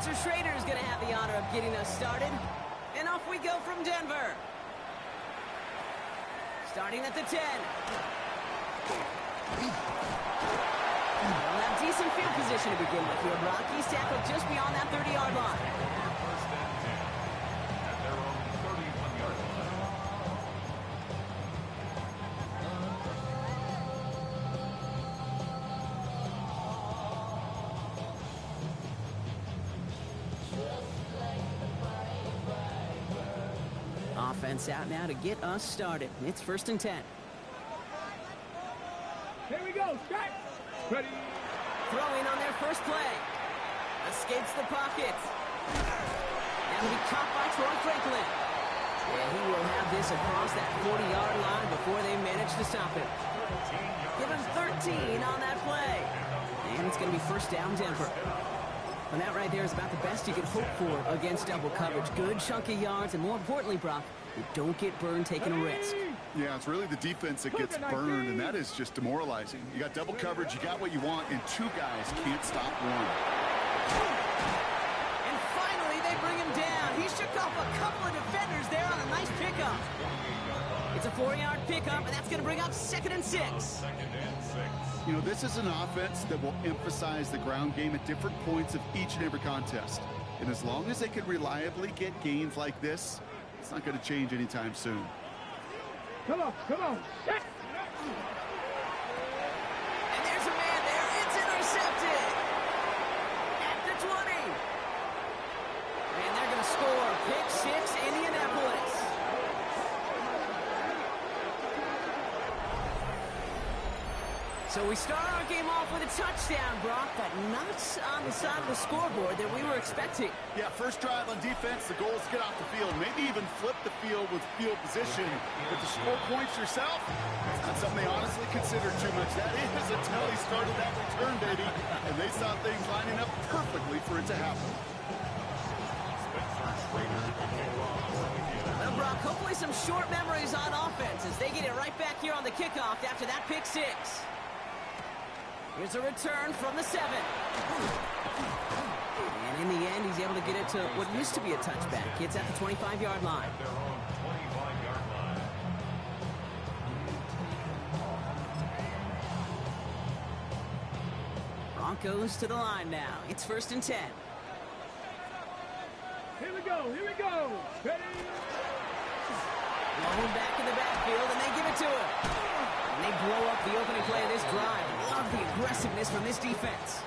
Schrader is going to have the honor of getting us started. And off we go from Denver. Starting at the 10. They'll have decent field position to begin with here, Brock. He's tackled just beyond that 30-yard line. First and 10 at their own 31-yard line. Offense out now to get us started. It's first and 10. Here we go, strike. Ready. Throwing on their first play. Escapes the pocket. And will be caught by Troy Franklin. Yeah, he will have this across that 40-yard line before they manage to stop him. Give him 13 on that play. And it's going to be first down Denver. And that right there is about the best you can hope for against double coverage. Good chunky yards, and more importantly, Brock, you don't get burned taking a risk. Yeah, it's really the defense that gets burned, and that is just demoralizing. You got double coverage, you got what you want, and two guys can't stop one. And finally, they bring him down. He shook off a couple of defenders there on a nice pickup. It's a 4-yard pickup, and that's going to bring up 2nd and 6. You know, this is an offense that will emphasize the ground game at different points of each and every contest. And as long as they can reliably get gains like this, it's not going to change anytime soon. Come on, come on. Yes. And there's a man there. It's intercepted. At the 20. And they're going to score. Pick 6, Indianapolis. So we start our game off with a touchdown, Brock, but not on the side of the scoreboard that we were expecting. Yeah, first drive on defense, the goal is to get off the field, maybe even flip the field with field position. But to score points yourself, that's not something they honestly consider too much. That is until he started that return, baby, and they saw things lining up perfectly for it to happen. Well, Brock, hopefully some short memories on offense as they get it right back here on the kickoff after that pick 6. Here's a return from the 7. And in the end, he's able to get it to what used to be a touchback. It's at the 25-yard line. Broncos to the line now. It's first and 10. Here we go, here we go. Ready. Blown back in the backfield, and they give it to him. And they blow up the opening play of this drive. Love the aggressiveness from this defense.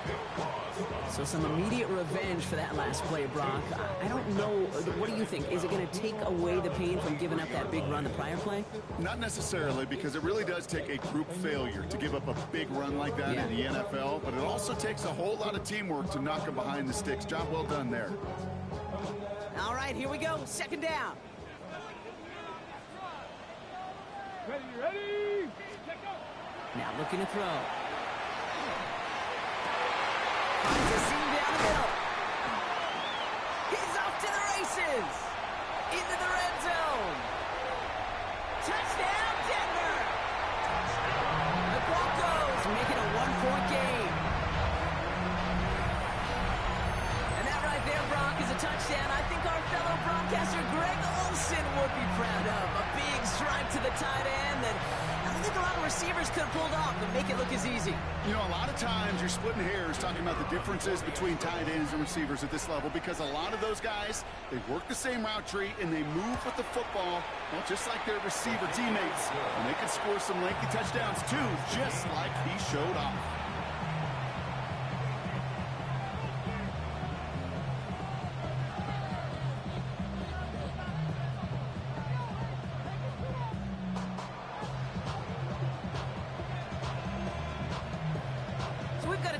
So some immediate revenge for that last play, Brock. I don't know. What do you think? Is it going to take away the pain from giving up that big run the prior play? Not necessarily, because it really does take a group failure to give up a big run like that in the NFL. But it also takes a whole lot of teamwork to knock them behind the sticks. Job well done there. All right, here we go. Second down. Ready, ready. Now looking to throw. Finds a seam down the middle. He's off to the races. Into the red zone. Touchdown, Denver. The Broncos make it a 1-point game. And that right there, Brock, is a touchdown I think our fellow broadcaster Greg Olsen would be proud of. A big strike to the tight end that I don't think a lot of receivers could have pulled off and make it look as easy. You know, a lot of times you're splitting hairs talking about the differences between tight ends and receivers at this level, because a lot of those guys, they work the same route tree and they move with the football, well, just like their receiver teammates. And they can score some lengthy touchdowns too, just like he showed off.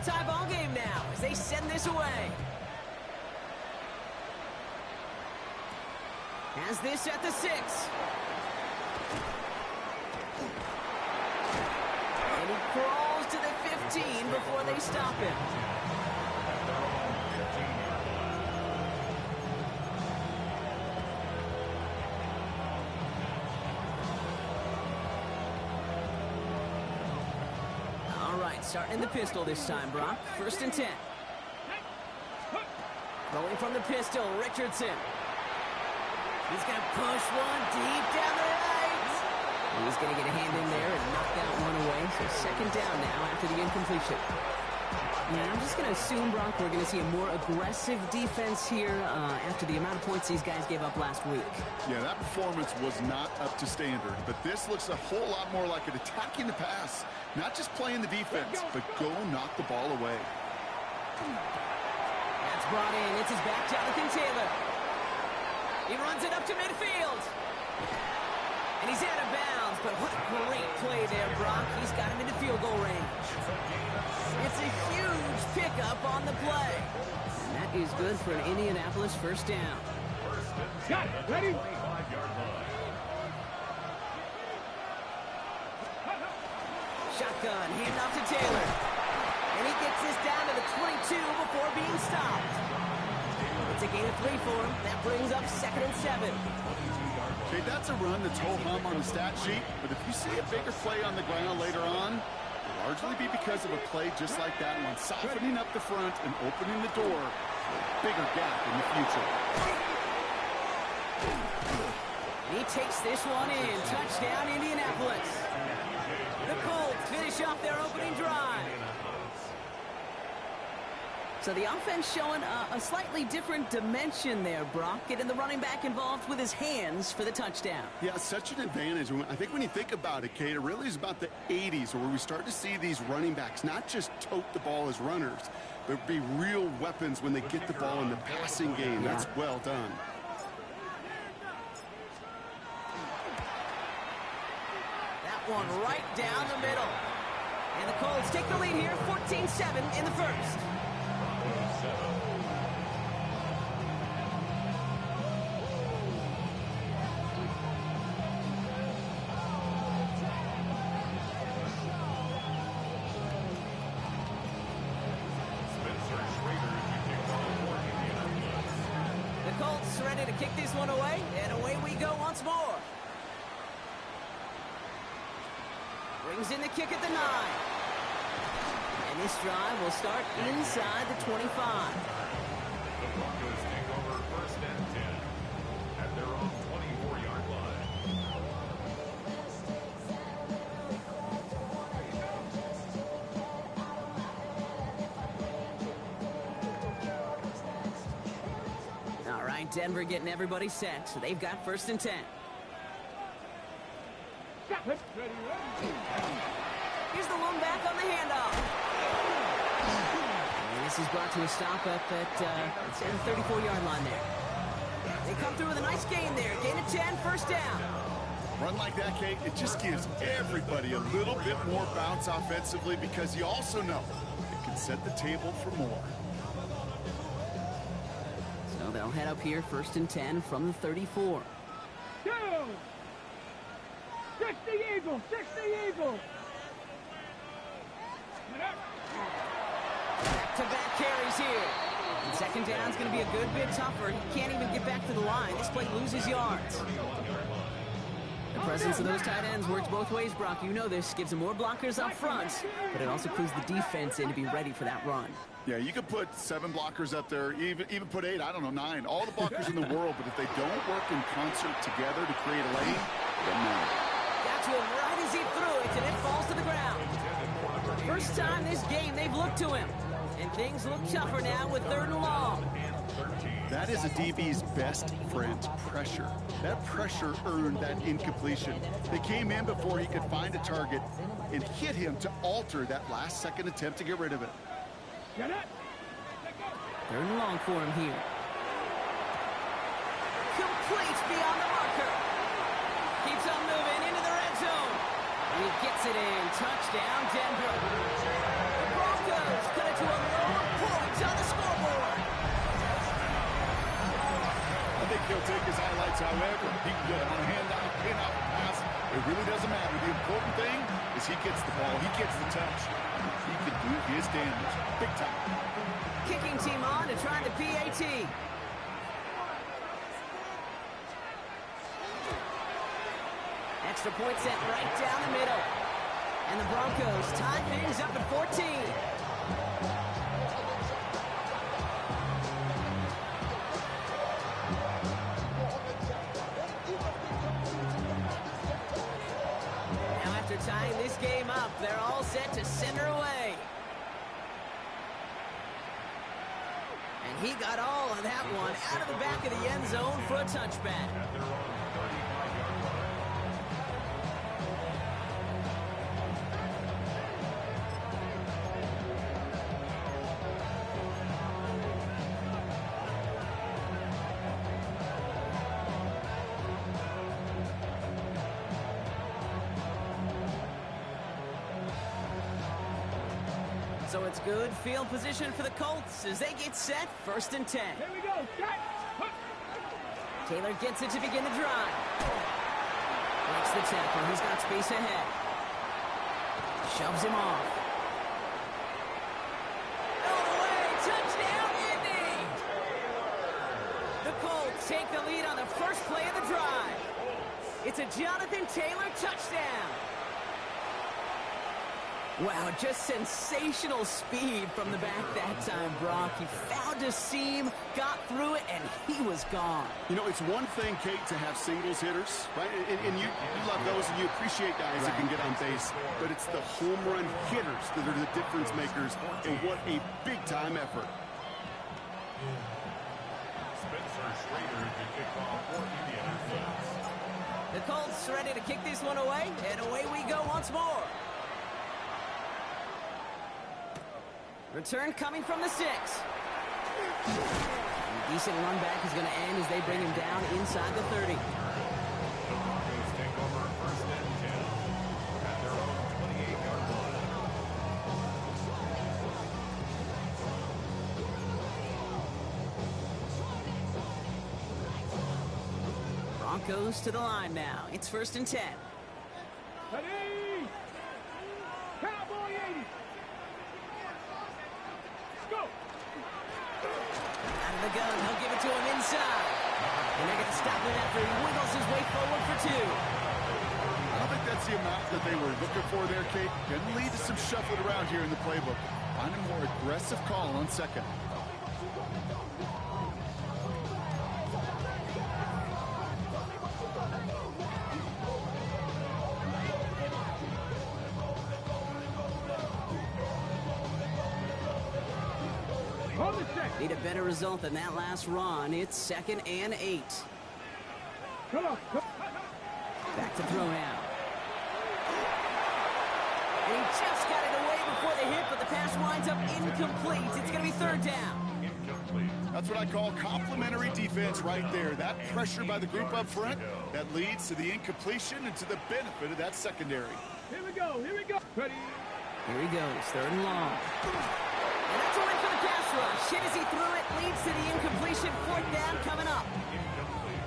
Tie ball game now as they send this away. Has this at the 6. And he crawls to the 15 before they stop him. Starting in the pistol this time, Brock. First and 10. Rolling from the pistol, Richardson. He's going to push one deep down the right. He's going to get a hand in there and knock that one away. So second down now after the incompletion. And I'm just going to assume, Brock, we're going to see a more aggressive defense here after the amount of points these guys gave up last week. Yeah, that performance was not up to standard, but this looks a whole lot more like it attacking the pass. Not just playing the defense, but go knock the ball away. That's brought in. It's his back, Jonathan Taylor. He runs it up to midfield. And he's out of bounds, but what a great play there, Brock. He's got him into field goal range. It's a huge pickup on the play. And that is good for an Indianapolis first down. Got it. Ready? Shotgun, hand off to Taylor. And he gets this down to the 22 before being stopped. It's a gain of 3 for him. That brings up 2nd and 7. Okay, that's a run that's ho-hum on the stat sheet, but if you see a bigger play on the ground later on, it'll largely be because of a play just like that one, softening up the front and opening the door for a bigger gap in the future. He takes this one in. Touchdown, Indianapolis. The Colts finish off their opening drive. So the offense showing a slightly different dimension there, Brock. Getting the running back involved with his hands for the touchdown. Yeah, such an advantage. I think when you think about it, Kate, it really is about the 80s where we start to see these running backs not just tote the ball as runners, but be real weapons when they get the ball in the passing game. That's well done. That one right down the middle. And the Colts take the lead here, 14-7 in the first. The Colts ready to kick this one away, and away we go once more. Brings in the kick at the 9. And this drive will start inside the 25. The Broncos take over 1st and 10 at their own 24-yard line. All right, Denver getting everybody set. So they've got 1st and 10. Here's the one back on the handoff. And this is brought to a stop up at the 34-yard line there. They come through with a nice gain there. Gain of 10, 1st down. Run like that, Kate, it just gives everybody a little bit more bounce offensively because you also know it can set the table for more. So they'll head up here, 1st and 10 from the 34. Go! 60 Eagles! 60 Eagles! Back-to-back carries here. And 2nd down's going to be a good bit tougher. He can't even get back to the line. This play loses yards. The presence of those tight ends works both ways, Brock. You know this. Gives them more blockers up front, but it also clues the defense in to be ready for that run. Yeah, you could put 7 blockers up there, even put 8, I don't know, 9. All the blockers in the world, but if they don't work in concert together to create a lane, it doesn't matter. Got to him right as he threw it, and it falls to the ground. First time this game they've looked to him. And things look tougher now with 3rd and long. That is a DB's best friend, pressure. That pressure earned that incompletion. They came in before he could find a target and hit him to alter that last-second attempt to get rid of it. 3rd and long for him here. Complete beyond the marker. Keeps on moving into the red zone. And he gets it in. Touchdown, Denver. The Broncos cut it to a long point on the scoreboard. I think he'll take his highlights however. He can get it on a handoff, pin-out, pass. It really doesn't matter. The important thing is he gets the ball. He gets the touch. He can do his damage. Big time. Kicking team on to try the PAT. Extra point set right down the middle. And the Broncos tie things up at 14. After tying this game up, they're all set to send her away. And he got all of that one out of the back of the end zone for a touchback. At their own 35-yard line. So it's good field position for the Colts as they get set, 1st and 10. Here we go. Set. Taylor gets it to begin the drive. Breaks the tackle. He's got space ahead. Shoves him off. All the way. Touchdown, Indy! The Colts take the lead on the first play of the drive. It's a Jonathan Taylor touchdown. Wow, just sensational speed from the back that time, Brock. He found a seam, got through it, and he was gone. You know, it's one thing, Kate, to have singles hitters, right? And you love those, and you appreciate guys that can get on base. But it's the home run hitters that are the difference makers, and what a big-time effort. Spencer Schrader to kick off for Indianapolis. The Colts ready to kick this one away, and away we go once more. Return coming from the 6. A decent run back is going to end as they bring him down inside the 30. The Broncos take over 1st and 10 at their own 28-yard line. Broncos to the line now. It's 1st and 10. Ready. Cowboy 80. Go. Out of the gun, he'll give it to him inside. And they're going to stop him after he wiggles his way forward for 2. I don't think that's the amount that they were looking for there, Kate. Can lead to some shuffling around here in the playbook. Find a more aggressive call on 2nd. Need a better result than that last run. It's 2nd and 8. Come on. Back to throw now. And he just got it away before the hit, but the pass winds up incomplete. It's going to be 3rd down. Incomplete. That's what I call complimentary defense right there. That pressure by the group up front, that leads to the incompletion and to the benefit of that secondary. Here we go. Here we go. Ready. Here he goes, 3rd and long. And that's a win for the pass rush. Hit as he threw it, leads to the incompletion. 4th down coming up.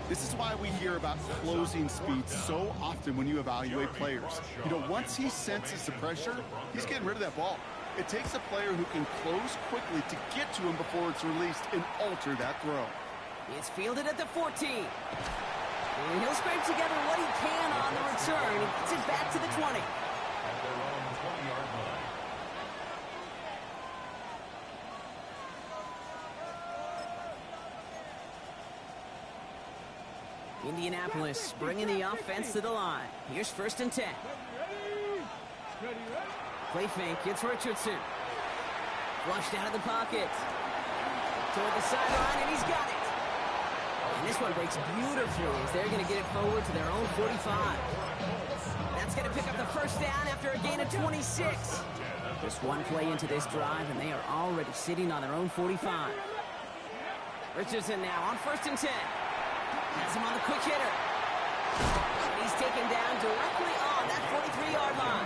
This is why we hear about closing speed so often when you evaluate players. You know, once he senses the pressure, he's getting rid of that ball. It takes a player who can close quickly to get to him before it's released and alter that throw. It's fielded at the 14. And he'll scrape together what he can on the return. He gets it back to the 20. At their own 20-yard line. Indianapolis bringing the offense to the line. Here's 1st and 10. Ready. Play fake. It's Richardson. Flushed out of the pocket. Toward the sideline, and he's got it. And this one breaks beautifully as they're going to get it forward to their own 45. That's going to pick up the 1st down after a gain of 26. Just one play into this drive, and they are already sitting on their own 45. Richardson now on 1st and 10. Has him on the quick hitter. He's taken down directly on that 43-yard line.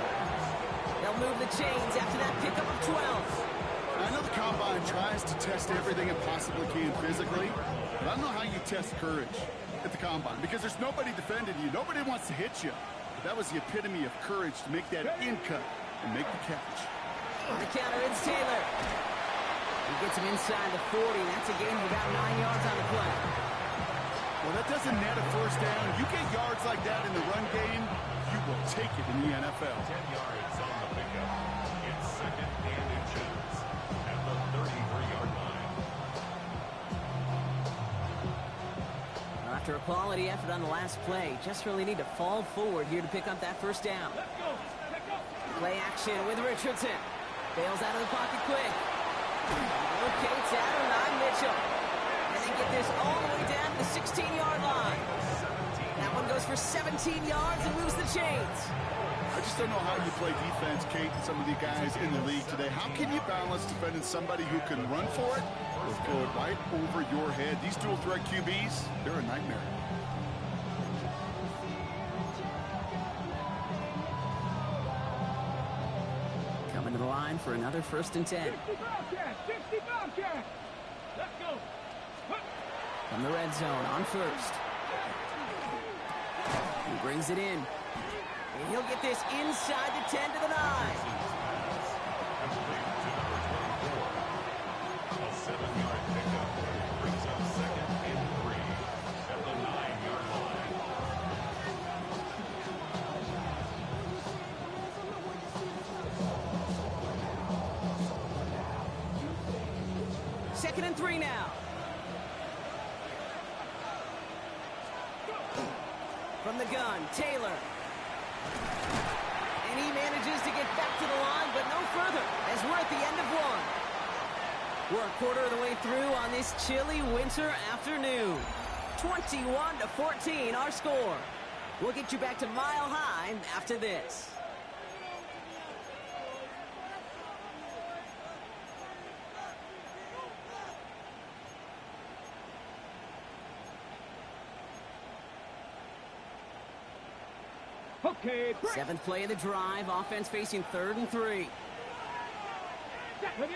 They'll move the chains after that pickup of 12. I know the Combine tries to test everything it possibly can physically, but I don't know how you test courage at the Combine because there's nobody defending you. Nobody wants to hit you. But that was the epitome of courage to make that in cut and make the catch. On the counter, it's Taylor. He gets him inside the 40. That's a gain of about 9 yards on the play. Well, that doesn't net a 1st down. You get yards like that in the run game, you will take it in the NFL. 10 yards on the pickup. It's 2nd and inches at the 33-yard line. After After a quality effort on the last play, just really need to fall forward here to pick up that first down. Let's go. Let's go. Play action with Richardson. Bails out of the pocket quick. Locates Adonai Mitchell. And they get this all the way down to the 16-yard line. That one goes for 17 yards and moves the chains. I just don't know how you play defense, Kate, and some of the guys in the league today. How can you balance defending somebody who can run for it or throw it right over your head? These dual threat QBs, they're a nightmare. Coming to the line for another 1st and 10. 60 Bobcats. 60 Bobcats. Let's go. From the red zone on 1st. He brings it in. And he'll get this inside the 10 to the 9. A 7-yard pickup brings up 2nd and 3 at the 9-yard line. Second and 3 now. From the gun, Taylor. And he manages to get back to the line, but no further, as we're at the end of one. We're a quarter of the way through on this chilly winter afternoon. 21-14, our score. We'll get you back to Mile High after this. Okay. Break. 7th play of the drive, offense facing 3rd and 3. Ready.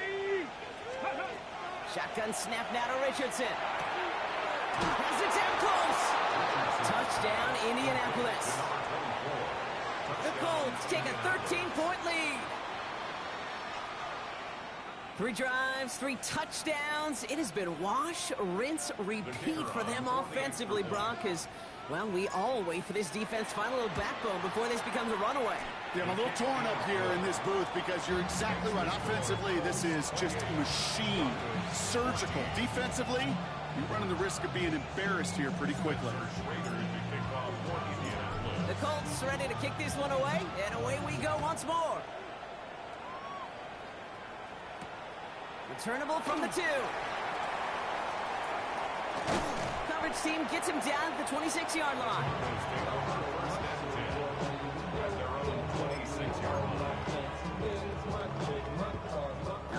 Shotgun snap now to Richardson. Has it down close. Touchdown, Indianapolis. The Colts take a 13-point lead. 3 drives, 3 touchdowns. It has been wash, rinse, repeat for them offensively, Brock, as, well, we all wait for this defense to find a little backbone before this becomes a runaway. Yeah, I'm a little torn up here in this booth because you're exactly right. Offensively, this is just a machine. Surgical. Defensively, you're running the risk of being embarrassed here pretty quickly. The Colts ready to kick this one away, and away we go once more. Returnable from the 2. Coverage team gets him down at the 26-yard line.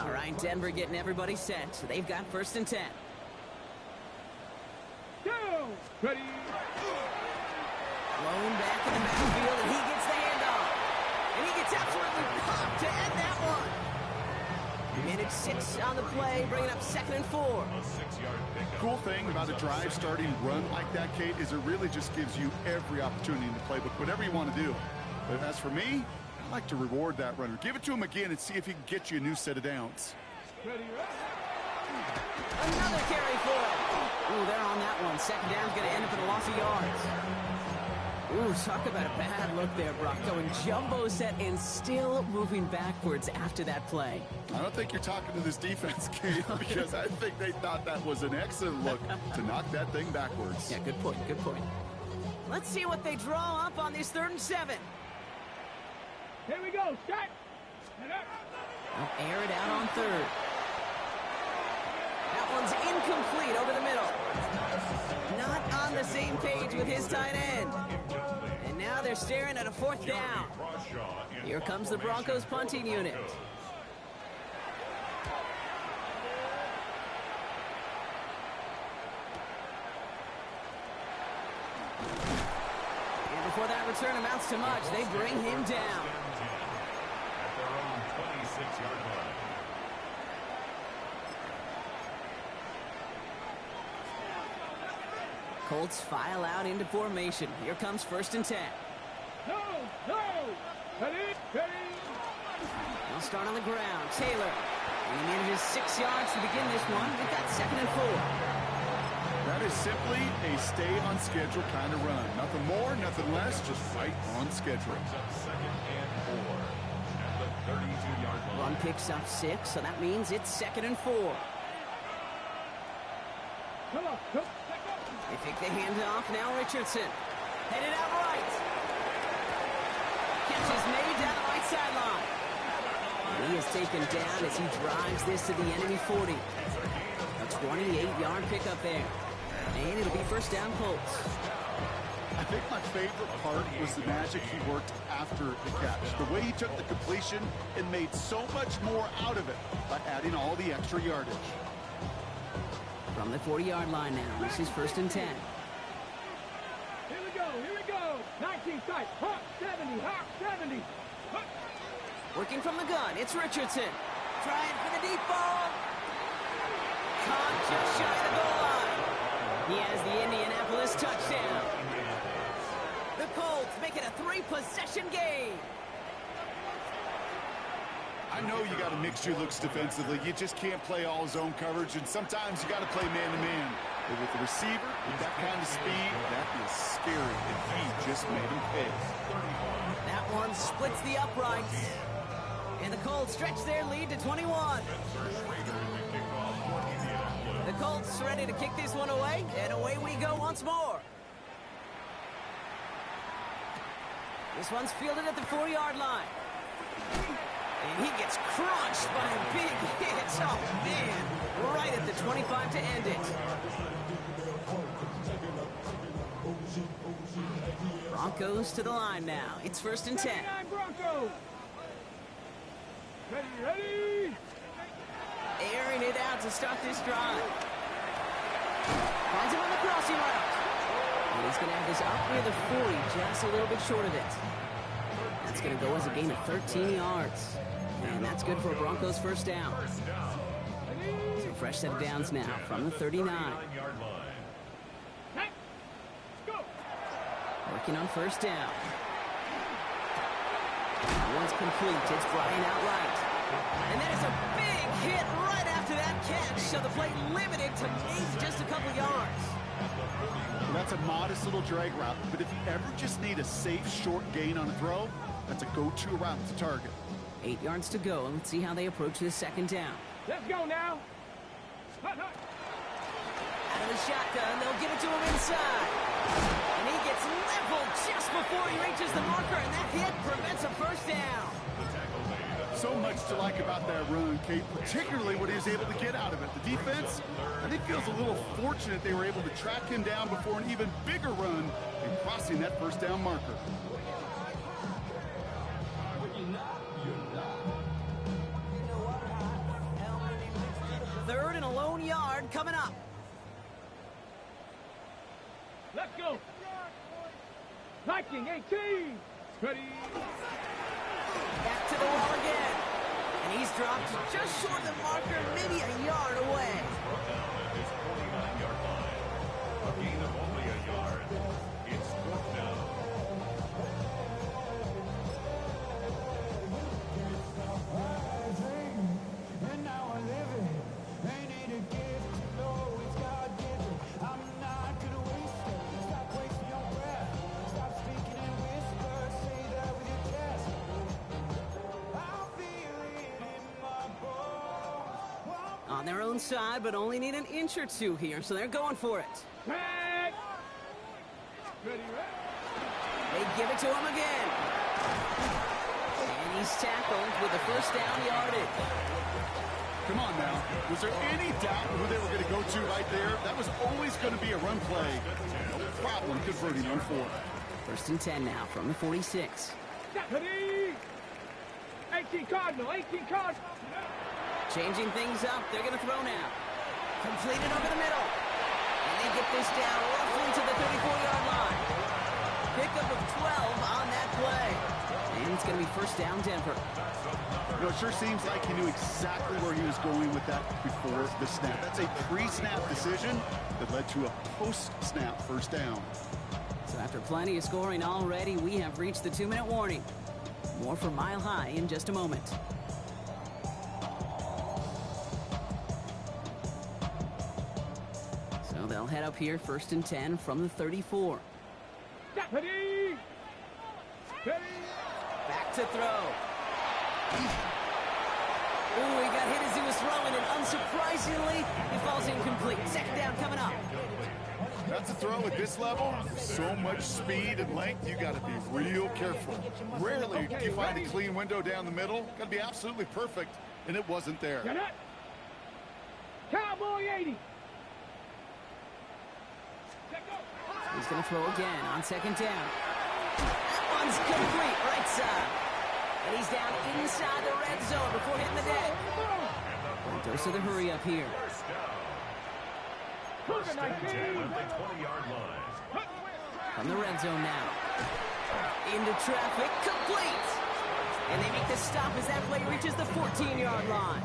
All right, Denver getting everybody set. So they've got 1st and 10. Go. Ready. Blown back in the backfield, and he gets the handoff. And he gets absolutely popped to end that one. Minute 6 on the play, bringing up 2nd and 4. Cool thing about a drive starting run like that, Kate, is it really just gives you every opportunity in the playbook, whatever you want to do. But as for me, I like to reward that runner. Give it to him again and see if he can get you a new set of downs. Ready. Another carry for him. Ooh, they're on that one. 2nd down's going to end up in a loss of yards. Ooh, talk about a bad look there, Brock. Going jumbo set and still moving backwards after that play. I don't think you're talking to this defense, Kate, because I think they thought that was an excellent look to knock that thing backwards. Yeah, good point, good point. Let's see what they draw up on this 3rd and 7. Here we go. Start. They'll air it out on 3rd. That one's incomplete over the middle. Not on the same page with his tight end. And now they're staring at a 4th down. Here comes the Broncos punting unit. And before that return amounts to much, they bring him down. At their own 26-yard line. Colts file out into formation. Here comes 1st and 10. No. No. Ready. Ready. They'll start on the ground. Taylor. And he manages 6 yards to begin this one. They've got 2nd and 4. That is simply a stay on schedule kind of run. Nothing more, nothing less, just right on schedule. Brings up 2nd and 4 at the 32-yard line. Run picks up 6, so that means it's 2nd and 4. Come on. Come. They fake the handoff. Now Richardson. Headed out right. Catch is made down the right sideline. And he is taken down as he drives this to the enemy 40. A 28-yard pickup there. And it'll be first down Colts. I think my favorite part was the magic he worked after the catch. The way he took the completion and made so much more out of it by adding all the extra yardage. From the 40-yard line now, this is first and 10. Here we go. 19 tight. Hawk 70, Hawk 70. Hawk. Working from the gun, it's Richardson. Trying for the deep ball. Caught just shy of the goal line. He has the Indianapolis touchdown. The Colts make it a 3-possession game. I know you got to mix your looks defensively. You just can't play all zone coverage, and sometimes you got to play man-to-man. But with the receiver, with that kind of speed, that is scary, and he just made him pay. That one splits the uprights. And the Colts stretch their lead to 21. The Colts ready to kick this one away, and away we go once more. This one's fielded at the 4-yard line. And he gets crushed by a big hit. Oh, man. Right at the 25 to end it. Broncos to the line now. It's first and 10. Broncos. Ready. Airing it out to start this drive. Finds him on the crossing route. And he's going to have this up near the 40, just a little bit short of it. That's going to go as a gain of 13 yards. And that's good for a Broncos first down. So fresh set of downs now from the 39. Working on first down. One's complete. It's Brian out right. And that is a big hit right after that catch. So the play limited to maybe just a couple yards. Well, that's a modest little drag route, but if you ever just need a safe, short gain on a throw, that's a go-to route to target. 8 yards to go. Let's see how they approach this second down. Let's go now. Out of the shotgun, they'll give it to him inside. And he gets leveled just before he reaches the marker, and that hit prevents a first down. So much to like about that run, Kate, particularly what he was able to get out of it. The defense, I think, feels a little fortunate they were able to track him down before an even bigger run and crossing that first down marker. Third and a lone yard coming up. Let's go. Viking 18. Ready. Back to the wall again. And he's dropped just short of the marker, maybe a yard away. His 49-yard line. A gain of only a yard. It's fourth down. On their own side, but only need an inch or two here, so they're going for it. Back. Ready. They give it to him again. And he's tackled with the first down yardage. Come on now. Was there any doubt who they were going to go to right there? That was always going to be a run play. No problem converting on fourth. First and 10 now from the 46. Ready. 18 Cardinal. Changing things up. They're going to throw now. Completed over the middle. And they get this down roughly to the 34-yard line. Pickup of 12 on that play. And it's going to be first down Denver. You know, it sure seems like he knew exactly where he was going with that before the snap. That's a pre-snap decision that led to a post-snap first down. So after plenty of scoring already, we have reached the 2-minute warning. More from Mile High in just a moment. So they'll head up here first and 10 from the 34. Ready. Back to throw. Ooh, he got hit as he was throwing, and unsurprisingly, he falls incomplete. Second down coming up. That's a throw at this level. So much speed and length, you got to be real careful. Rarely do you find a clean window down the middle. Got to be absolutely perfect, and it wasn't there. Cowboy 80. He's going to throw again on second down. That one's complete, right side. And he's down inside the red zone before hitting the deck. Dose of the hurry up here. First and 10 at the 20-yard line. From the red zone now. Into traffic, complete. And they make the stop as that play reaches the 14-yard line.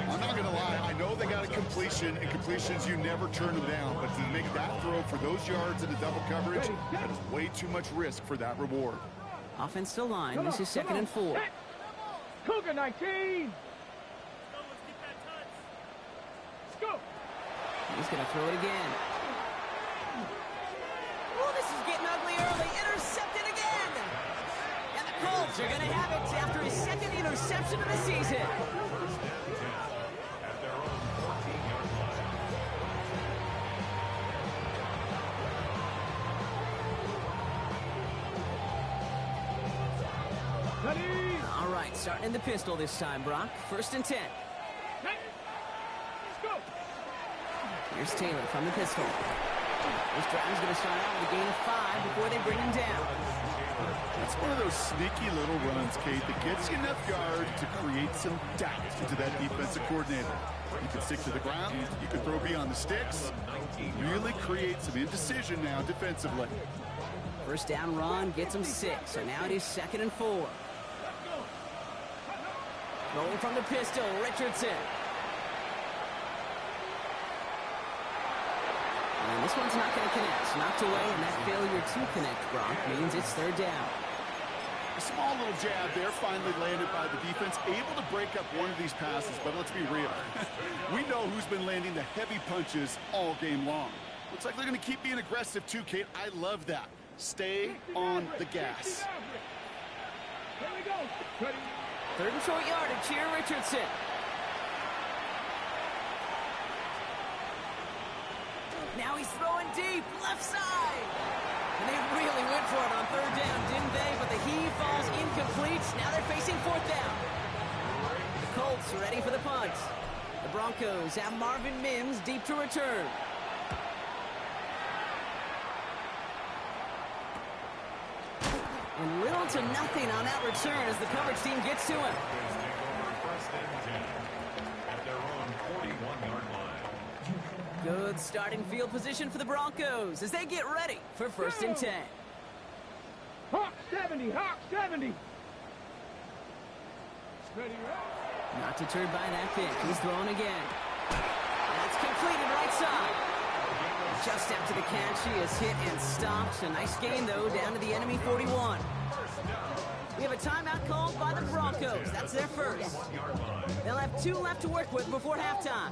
I'm not going to lie. I know they got a completion, and completions, you never turn them down. But to make that throw for those yards into double coverage, that is way too much risk for that reward. Offensive line, this is second and 4. Cougar 19. Let's go. He's going to throw it again. Oh, this is getting ugly early. Intercepted again. And the Colts are going to have it after his second interception of the season. At their own 14-yard line. Ready. All right, starting in the pistol this time, Brock. First and 10. Let's go. Here's Taylor from the pistol. This drive is going to start out with a gain of 5 before they bring him down. That's one of those sneaky little runs, Kate, that gets you enough yard to create some doubt into that defensive coordinator. You can stick to the ground. You can throw beyond the sticks. Really create some indecision now defensively. First down run gets him 6, so now it is second and 4. Rolling from the pistol, Richardson. And this one's not going to connect. Knocked away, and that failure to connect, Brock, means it's third down. A small little jab there, finally landed by the defense. Able to break up one of these passes, but let's be real. We know who's been landing the heavy punches all game long. Looks like they're going to keep being aggressive too, Kate. I love that. Stay on the gas. Here we go. Ready. Third and short yardage here, Richardson. Now he's throwing deep, left side. And they really went for it on third down, didn't they? But the heave falls incomplete. Now they're facing fourth down. The Colts are ready for the punt. The Broncos have Marvin Mims deep to return. And little to nothing on that return as the coverage team gets to him. First and 10 at their own 41-yard line. Good starting field position for the Broncos as they get ready for first and 10. Hawk 70. Hawk 70. Ready. Not deterred by that pick. He's throwing again. That's completed right side. Just after the catch, he is hit and stopped. A nice gain, though, down to the enemy 41. We have a timeout called by the Broncos. That's their first. They'll have 2 left to work with before halftime.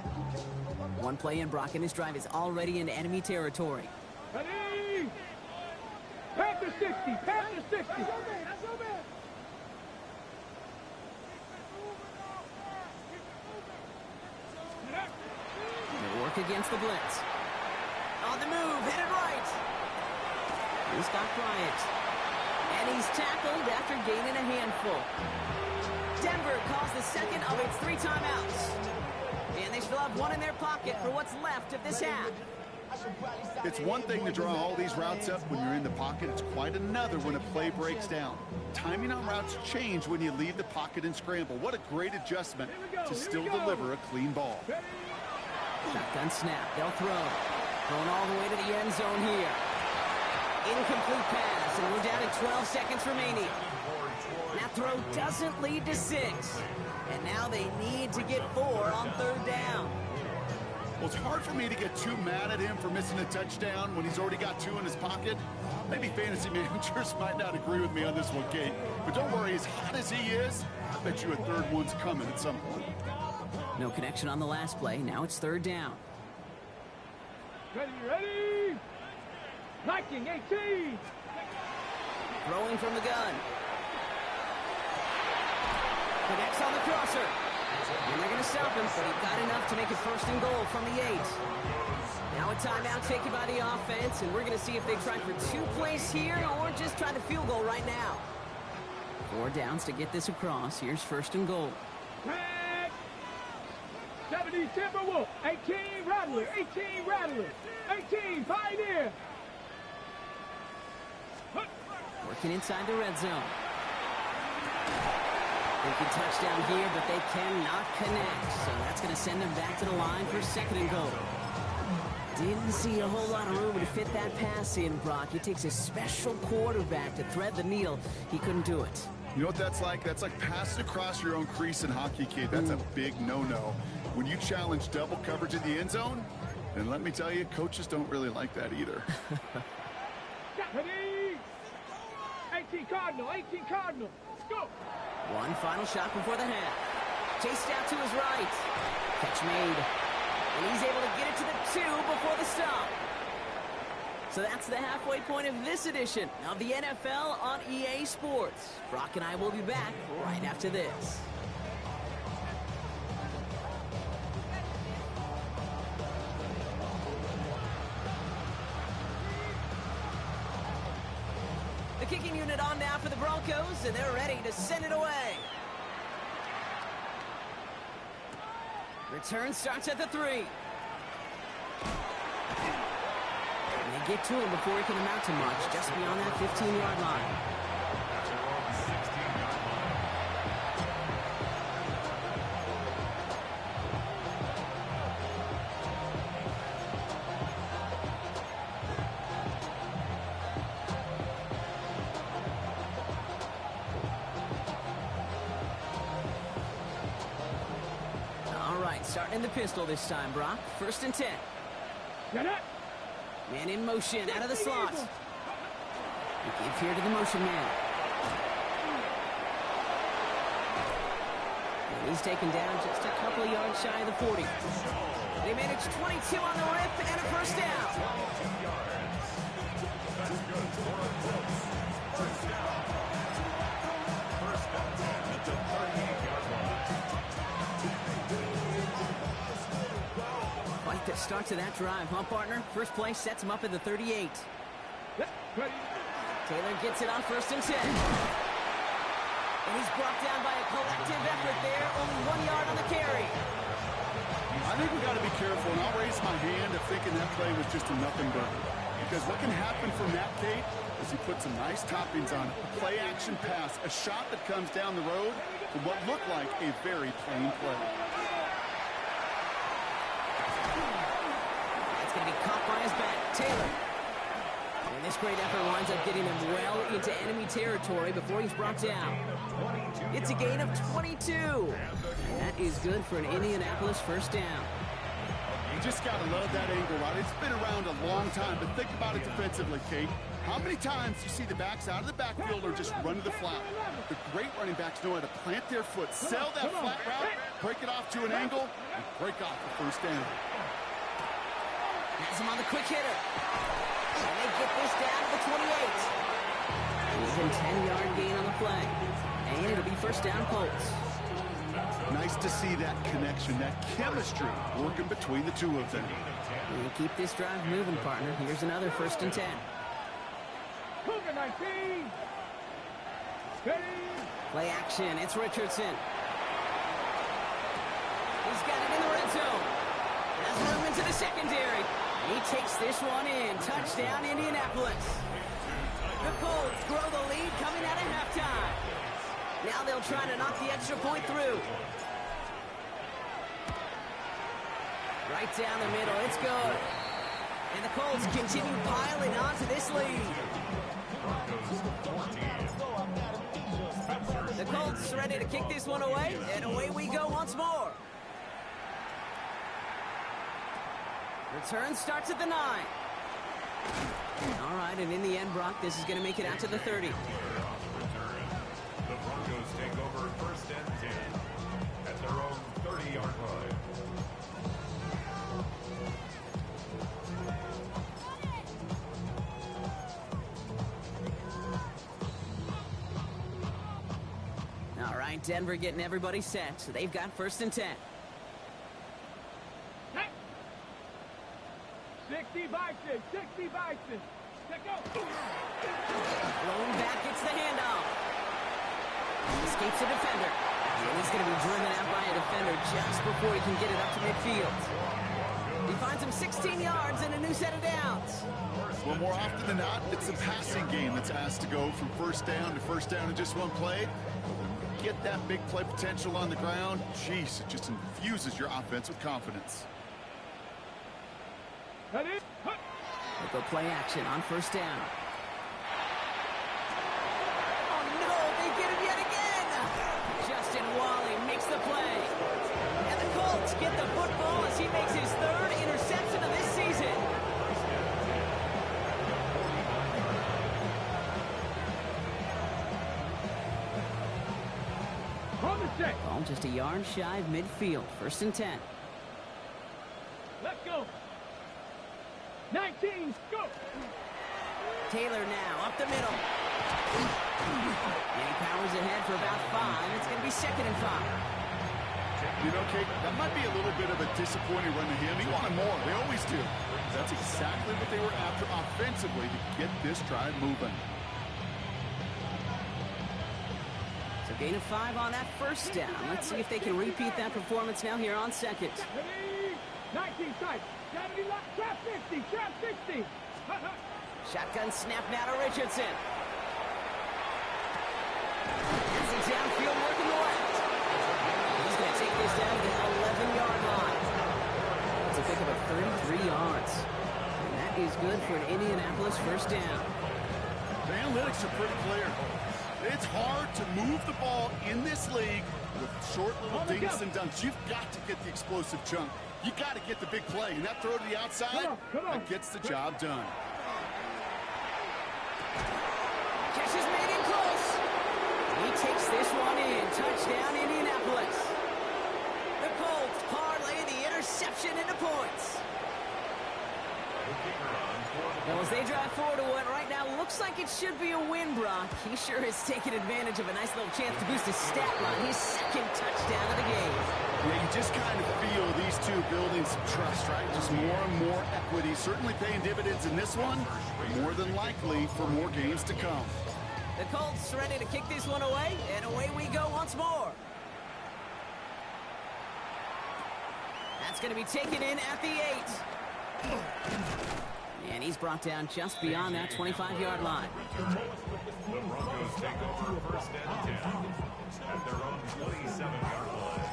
One play in, Brock, and this drive is already in enemy territory. Ready. Panther 60. Panther 60. They work against the blitz. On the move, hit it right. He's got Bryant. And he's tackled after gaining a handful. Denver calls the second of its 3 timeouts. And they still have 1 in their pocket for what's left of this half. It's one thing to draw all these routes up when you're in the pocket. It's quite another when a play breaks down. Timing on routes change when you leave the pocket and scramble. What a great adjustment to still deliver a clean ball. Shotgun snap. They'll throw. Going all the way to the end zone here. Incomplete pass, and we're down to 12 seconds remaining. That throw doesn't lead to 6. And now they need to get 4 on third down. Well, it's hard for me to get too mad at him for missing a touchdown when he's already got 2 in his pocket. Maybe fantasy managers might not agree with me on this one, Kate. But don't worry, as hot as he is, I bet you a third one's coming at some point. No connection on the last play. Now it's third down. Ready, ready. Viking 18. Throwing from the gun. Connects on the crosser. And they're going to stop him, but he got enough to make it 1st and goal from the 8. Now a timeout taken by the offense, and we're going to see if they try for 2 plays here or just try the field goal right now. 4 downs to get this across. Here's 1st and goal. Tag! 70 Timberwolf, 18 Rattler, 18 Rattler, 18 Pioneer. Working inside the red zone. They can touchdown here, but they cannot connect. So that's going to send them back to the line for 2nd and goal. Didn't see a whole lot of room to fit that pass in, Brock. It takes a special quarterback to thread the needle. He couldn't do it. You know what that's like? That's like passing across your own crease in hockey, kid. That's a big no-no. When you challenge double coverage in the end zone, and let me tell you, coaches don't really like that either. 18 Cardinal, 18 Cardinal. Go! One final shot before the half. Chased out to his right. Catch made. And he's able to get it to the 2 before the stop. So that's the halfway point of this edition of the NFL on EA Sports. Brock and I will be back right after this. The kicking unit on now for the Broncos, and they're ready to send it away. Return starts at the 3. And they get to him before he can amount to much, just beyond that 15-yard line. Starting in the pistol this time, Brock. 1st and 10. Get it! Man in motion, out of the slot. We give here to the motion man. And he's taken down just a couple of yards shy of the 40. They manage 22 on the rip and a 1st down. That's good for a close. 1st down. 1st and 10 at the 38-yard line. Quite the start to that drive, huh, partner? First play sets him up at the 38. Taylor gets it on 1st and 10. And he's brought down by a collective effort there. Only 1 yard on the carry. I think we got to be careful, and I'll raise my hand of thinking that play was just a nothing burger. Because what can happen from that, Kate, is he puts some nice toppings on it. A play-action pass, a shot that comes down the road from what looked like a very plain play. That's going to be caught by his back. Taylor. And this great effort winds up getting him well into enemy territory before he's brought down. It's a gain of 22. And that is good for an Indianapolis 1st down. You just got to love that angle route. It's been around a long time, but think about it defensively, Kate. How many times do you see the backs out of the backfield or just run to the flat? The great running backs know how to plant their foot, sell that flat route, break it off to an angle, and break off the 1st down. Has him on the quick hitter. And they get this down to the 28. Even 10-yard gain on the play. And it'll be 1st down Colts. Nice to see that connection, that chemistry working between the two of them. We keep this drive moving, partner. Here's another 1st and 10. Cougar 19. Play action. It's Richardson. He's got it in the red zone. Has room into the secondary. He takes this one in. Touchdown, Indianapolis. The Colts grow the lead coming out of halftime. Now they'll try to knock the extra point through. Right down the middle. It's good. And the Colts continue piling on to this lead. The Colts ready to kick this one away, and away we go once more. Return starts at the 9. All right, and in the end, Brock, this is going to make it out to the 30. The Broncos take over 1st and 10 at their own 30-yard line. right, Denver getting everybody set, so they've got 1st and 10. 60 Bison, 60 Bison. Check out. Blown back, gets the handoff. Escapes a defender. And he's going to be driven out by a defender just before he can get it up to midfield. He finds him 16 yards and a new set of downs. Well, more often than not, it's the passing game that's asked to go from 1st down to 1st down in just one play. Get that big play potential on the ground. Jeez, it just infuses your offense with confidence. That is. They'll go play action on 1st down. Oh, no, they get him yet again. Justin Wally makes the play. And the Colts get the football as he makes his 3rd interception of this season. On the set. Ball just a yard shy of midfield. 1st and 10. Let's go. 19, go. Taylor now up the middle. And he powers ahead for about 5. It's going to be 2nd and 5. You know, Kate, that might be a little bit of a disappointing run to him. He wanted more. They always do. That's exactly what they were after offensively to get this drive moving. So gain of 5 on that 1st down. Let's see if they can repeat that performance now here on 2nd. 19 strikes. 70 left. Trap 50. Trap 60. Shotgun snap now to Richardson. It's a downfield working the left. He's going to take this down to the 11-yard line. It's a pickup of 33 yards. And that is good for an Indianapolis 1st down. The analytics are pretty clear. It's hard to move the ball in this league with short little dinks and dunks. You've got to get the explosive chunk. You got to get the big play. And that throw to the outside, that gets the job done. Catch is made in close. He takes this one in. Touchdown, Indianapolis. The Colts parlay the interception into points. Well, as they drive forward to what right now looks like it should be a win, Brock. He sure has taken advantage of a nice little chance to boost his stat line. His 2nd touchdown of the game. Yeah, you just kind of feel these two building some trust, right? Just more and more equity. Certainly paying dividends in this one. More than likely for more games to come. The Colts ready to kick this one away, and away we go once more. That's going to be taken in at the 8. And he's brought down just beyond that 25-yard line. The Broncos take over 1st and 10 at their own 27-yard line.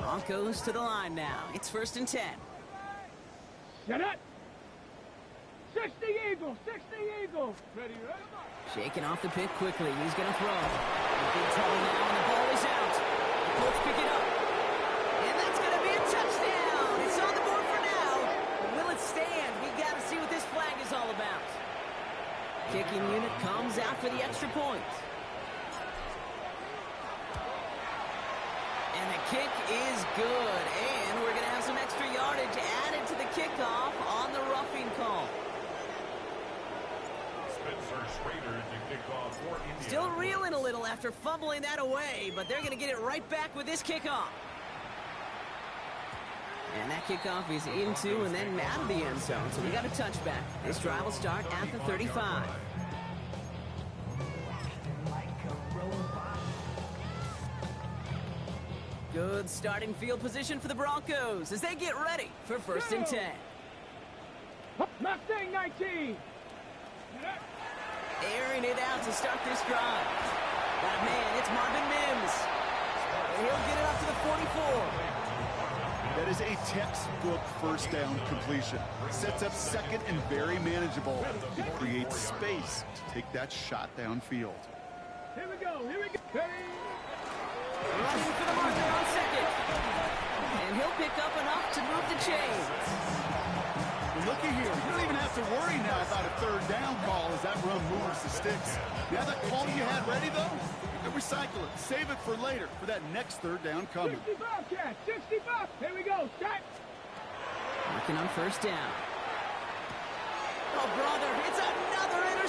Broncos to the line now. It's 1st and 10. Get it. 60 Eagles. 60 Eagles. Ready, ready. Shaking off the pick quickly. He's going to throw. In big trouble now, and the ball is out. The Colts pick it up. And that's going to be a touchdown. It's on the board for now. But will it stand? We got to see what this flag is all about. Kicking unit comes out for the extra point. And the kick is good. And we're going to have some extra yardage added to the kickoff on the roughing call. Still reeling a little after fumbling that away, but they're going to get it right back with this kickoff. And that kickoff is into and then out of the end zone, so we got a touchback. This drive will start at the 35. Good starting field position for the Broncos as they get ready for 1st and 10. Mustang 19. Airing it out to start this drive. But man, it's Marvin Mims. And he'll get it up to the 44. That is a textbook 1st down completion. Sets up 2nd and very manageable. It creates space to take that shot downfield. Here we go. Here we go. Hey. Running for the marker on 2nd. And he'll pick up enough to move the chains. Looky here, you don't even have to worry now about a 3rd down call as that run moves the sticks. Now that call you had ready, though, you can recycle it. Save it for later for that next 3rd down coming. 60 Bobcats, 60 Bob. Here we go, start. Working on 1st down.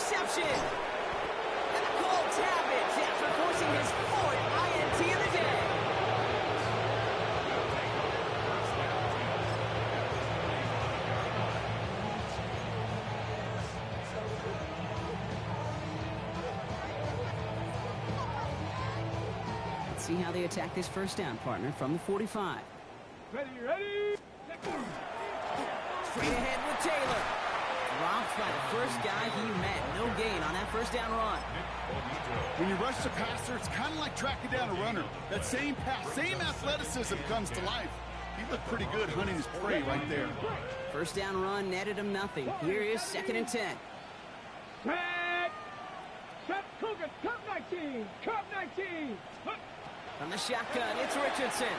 interception. And the Colts have it after forcing his 4th INT of the day. Let's see how they attack this first down, partner, from the 45. Ready, ready. Straight ahead with Taylor. Dropped by the first guy he met. No gain on that first down run. When you rush the passer, it's kind of like tracking down a runner. That same pass, same athleticism comes to life. He looked pretty good hunting his prey right there. First down run netted him nothing. Here is 2nd and 10. Set. Set Cougars. Cup 19. Cup 19. From the shotgun, it's Richardson.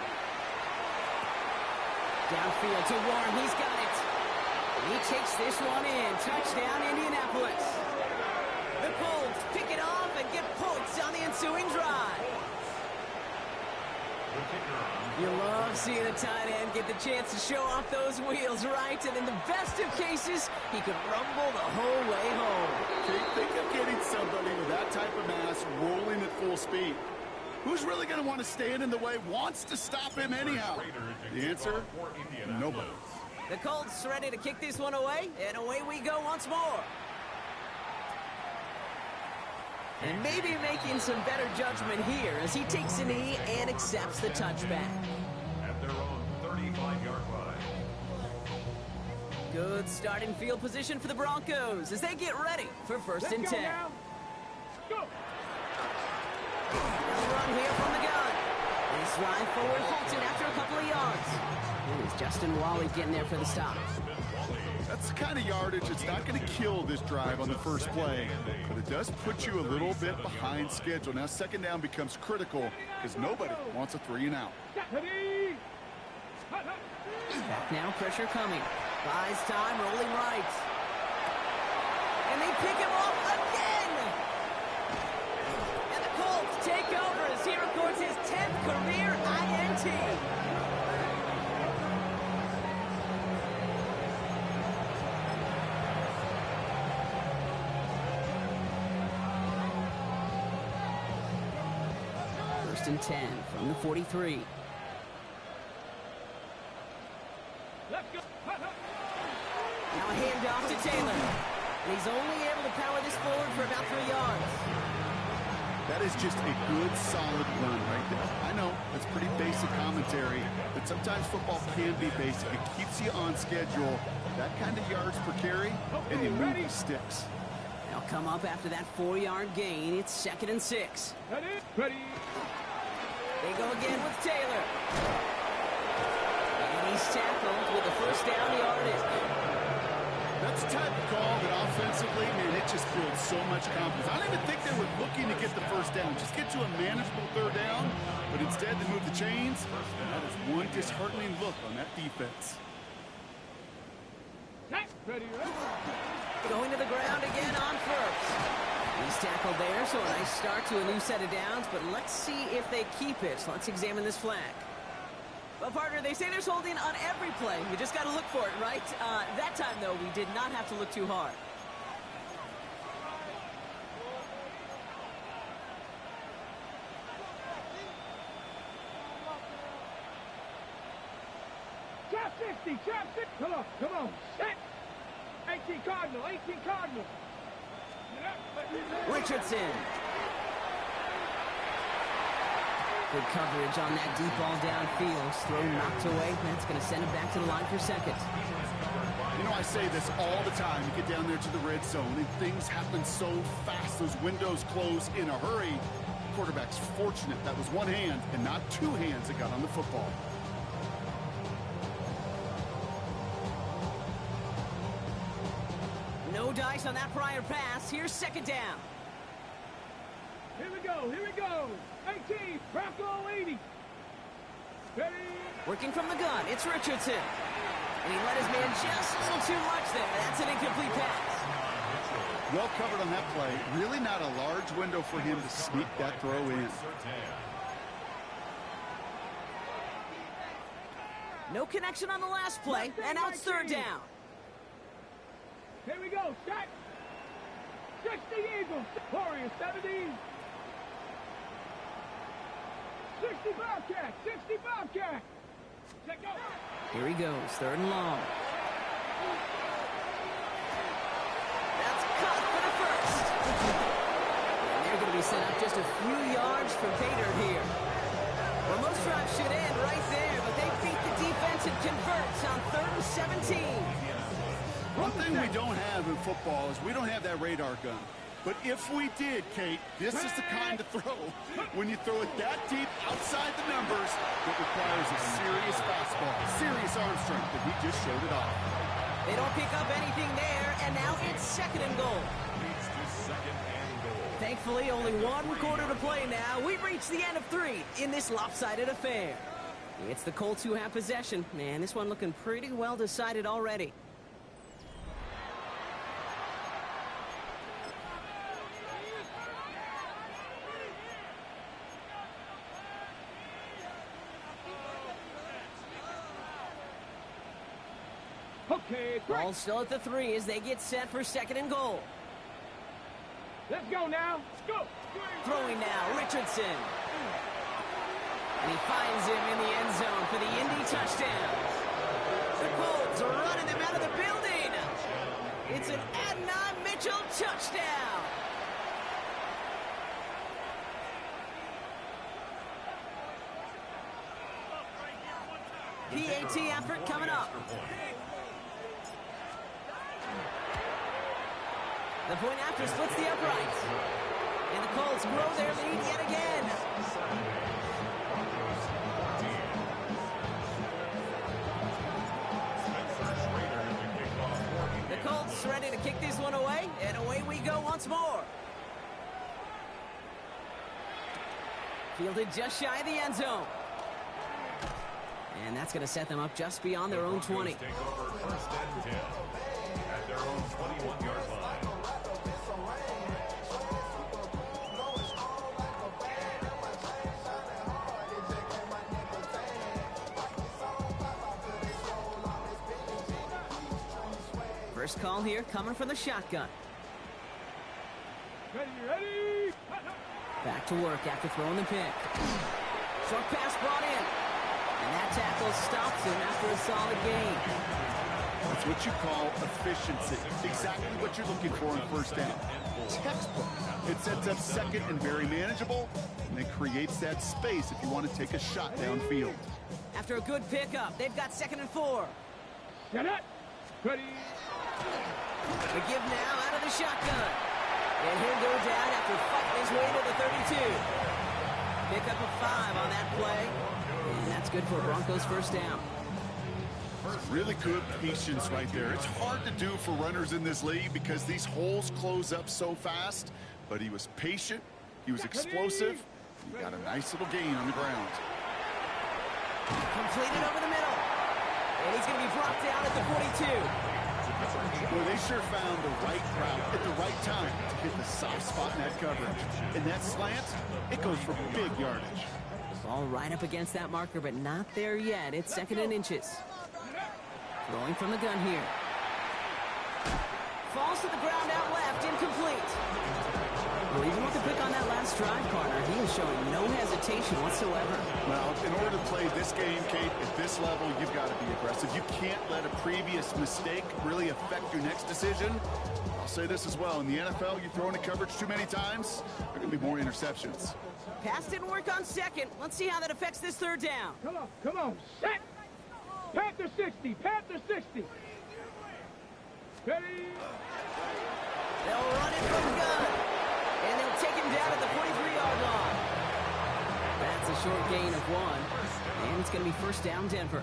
Downfield to Warren. He's got it. He takes this one in. Touchdown, Indianapolis. The Colts pick it off and get points on the ensuing drive. You love seeing a tight end get the chance to show off those wheels, right? And in the best of cases, he could rumble the whole way home. Think of getting somebody with that type of mass rolling at full speed. Who's really going to want to stand in the way, wants to stop him anyhow? The answer, nobody. The Colts ready to kick this one away, and away we go once more. And maybe making some better judgment here as he takes a knee and accepts the touchback. At their own 35-yard line. Good starting field position for the Broncos as they get ready for 1st and 10. Go. Run here from the gun. This drive forward halted after a couple of yards. Here's Justin Wally getting there for the stop. That's the kind of yardage that's not going to kill this drive on the first play, but it does put you a little bit behind schedule. Now 2nd down becomes critical because nobody wants a 3 and out. Back now, pressure coming. Buys time, rolling right. And they pick him off again. And the Colts take over as he records his 10th career INT. First and 10 from the 43. Let's go. Now a handoff to Taylor. And he's only able to power this forward for about 3 yards. That is just a good, solid run right there. I know, that's pretty basic commentary, but sometimes football can be basic. It keeps you on schedule. That kind of yards per carry, and you move the sticks. They'll come up after that 4-yard gain. It's 2nd and 6. Ready, ready. They go again with Taylor. And he's tackled with the first down yardage. That's the type of call that offensively, man, it just builds so much confidence. I don't even think they were looking to get the first down. Just get to a manageable 3rd down, but instead they move the chains. And that is one disheartening look on that defense. Ready, ready. Going to the ground again on first. He's tackled there, so a nice start to a new set of downs, but let's see if they keep it. So let's examine this flag. Well, partner, they say there's holding on every play. You just got to look for it, right? That time, though, we did not have to look too hard. Trap 60, trap 60. Come on, come on. Set. 18 Cardinal, 18 Cardinal. Richardson. Good coverage on that deep ball downfield. Throw knocked away. That's going to send him back to the line for 2nd. You know, I say this all the time. You get down there to the red zone, and things happen so fast. Those windows close in a hurry. Quarterback's fortunate that was one hand and not 2 hands that got on the football. No dice on that prior pass. Here's 2nd down. Here we go, here we go. 18, Bronco 80. Ready. Working from the gun, it's Richardson. And he let his man just a little too much there. That's an incomplete pass. Well covered on that play. Really not a large window for him to sneak that throw in. No connection on the last play, and now it's 3rd down. Here we go, set. 60 Eagles. Warriors 70. 60 Bobcat. 60 Bobcat. Check out. Here he goes, 3rd and long. That's caught for the first. And they're going to be sent up just a few yards from Pater here. Well, most drives should end right there, but they beat the defense and converts on 3rd and 17. One thing we don't have in football is we don't have that radar gun. But if we did, Kate, this is the kind of throw. When you throw it that deep outside the numbers, it requires a serious fastball, serious arm strength, and he just showed it off. They don't pick up anything there, and now it's 2nd and goal. Leads to 2nd and goal. Thankfully, only 1 quarter to play now. We've reached the end of 3 in this lopsided affair. It's the Colts who have possession. Man, this one looking pretty well decided already. Okay, Ball still at the 3 as they get set for 2nd and goal. Let's go now. Let's go. Throwing now, Richardson. And he finds him in the end zone for the Indy touchdown. The Colts are running them out of the building. It's an Adnan Mitchell touchdown. PAT effort coming up. The point after splits the uprights. And the Colts grow their lead yet again. The Colts ready to kick this one away, and away we go once more. Fielded just shy of the end zone. And that's going to set them up just beyond their own 20. Take over 1st and 10 at their own 21-yard line. First call here coming from the shotgun. Ready. Back to work after throwing the pick. Short pass brought in. And that tackle stops him after a solid gain. That's what you call efficiency. Exactly what you're looking for in 1st down. Textbook. It sets up 2nd and very manageable, and it creates that space if you want to take a shot downfield. After a good pickup, they've got 2nd and 4. Get it. Ready. The give now out of the shotgun. And he'll go down after fighting his way to the 32. Pick up a 5 on that play. And that's good for Broncos' 1st down. Really good patience right there. It's hard to do for runners in this league because these holes close up so fast. But he was patient. He was explosive. He got a nice little gain on the ground. Completed over the middle. And he's going to be brought down at the 42. Well, they sure found the right route at the right time to hit the soft spot in that coverage. And that slant, it goes for big yardage. Ball right up against that marker, but not there yet. It's 2nd and inches. Throwing from the gun here. Falls to the ground out left, incomplete. Well, even with the pick on that last drive, Carter, he was showing no hesitation whatsoever. Well, in order to play this game, Kate, at this level, you've got to be aggressive. You can't let a previous mistake really affect your next decision. I'll say this as well. In the NFL, you throw into coverage too many times, there are going to be more interceptions. Pass didn't work on 2nd. Let's see how that affects this 3rd down. Come on. Set. Panther 60. Panther 60. Ready. They'll run it from the gun. And they'll take him down at the 43-yard line. That's a short gain of 1. And it's going to be 1st down, Denver.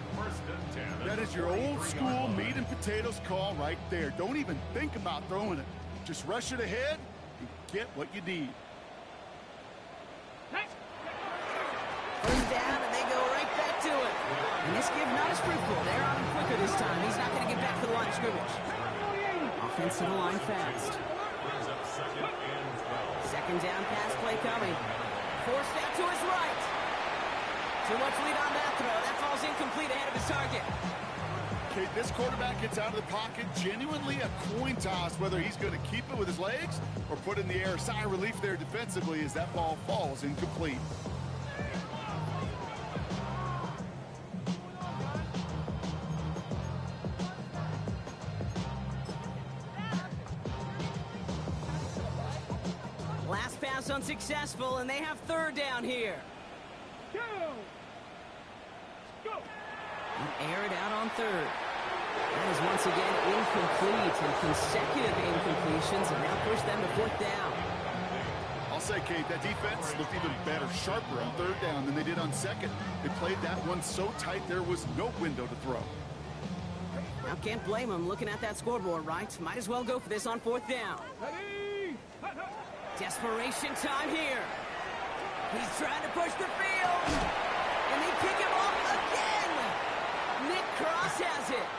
That is your old school meat and potatoes call right there. Don't even think about throwing it. Just rush it ahead and get what you need. 1st down, and they go right back to it. And this give not as fruitful. They're on him quicker this time. He's not going to get back to the line of scrimmage. Offensive line fast. 2nd down pass play coming. Forced out to his right. Too much lead on that throw. That falls incomplete ahead of his target. Kate, this quarterback gets out of the pocket, genuinely a coin toss, whether he's going to keep it with his legs or put it in the air. Sigh of relief there defensively as that ball falls incomplete. Last pass unsuccessful, and they have third down here. Go! Go! And air it out on third. That is once again incomplete, and consecutive incompletions have now pushed them to fourth down. I'll say, Kate, that defense looked even better, sharper on third down than they did on second. They played that one so tight there was no window to throw. Now can't blame them looking at that scoreboard, right? Might as well go for this on fourth down. Ready! Hut, hut. Desperation time here. He's trying to push the field. And they pick him off again. Nick Cross has it.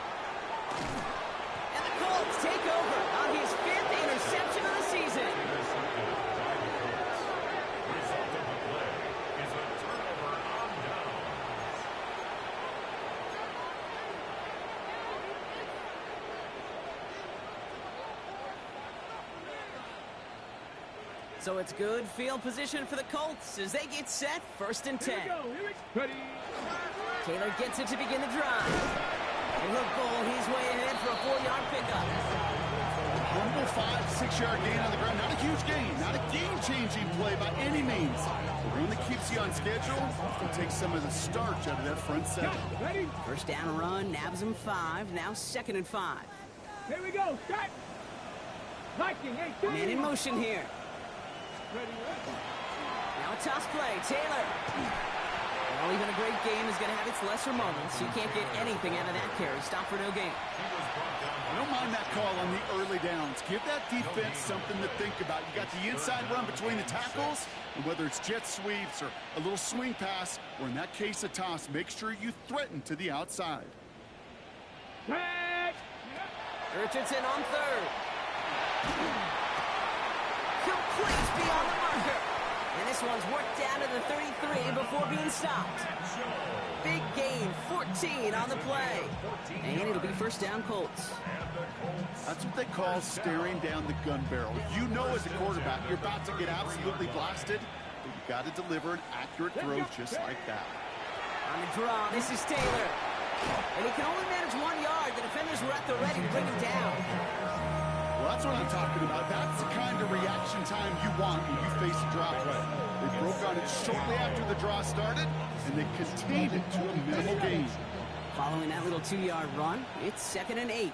And the Colts take over on his 5th interception of the season. Result of the play is a turnover on down. So it's good field position for the Colts as they get set, 1st and 10. Here we go. Here we Ready! Taylor gets it to begin the drive. And he'll goal his way ahead for a 4-yard pickup. Humble 5-6-yard gain on the ground. Not a huge gain, not a game-changing play by any means. The one that keeps you on schedule will take some of the starch out of that front seven. Ready? First down run, nabs him 5. Now 2nd and 5. Here we go. Start! Viking 18! Man in motion here. Ready, ready. Now a toss play. Taylor. Well, even a great game is going to have its lesser moments. You can't get anything out of that carry. Stop for no gain. I don't mind that call on the early downs. Give that defense something to think about. You got the inside run between the tackles, and whether it's jet sweeps or a little swing pass, or in that case a toss, make sure you threaten to the outside. Set! Richardson on third. Complete beyond the marker. And this one's worked down to the 33 before being stopped. Big gain, 14 on the play. And it'll be first down Colts. That's what they call staring down the gun barrel. You know as a quarterback you're about to get absolutely blasted, but you got to deliver an accurate throw just like that. On the draw, this is Taylor. And he can only manage 1 yard. The defenders were at the ready to bring him down. Well, that's what I'm talking about. That's the kind of reaction time you want when you face a draw play. They broke on it shortly after the draw started, and they contained it to a minimal gain. Following that little 2-yard run, it's 2nd and 8.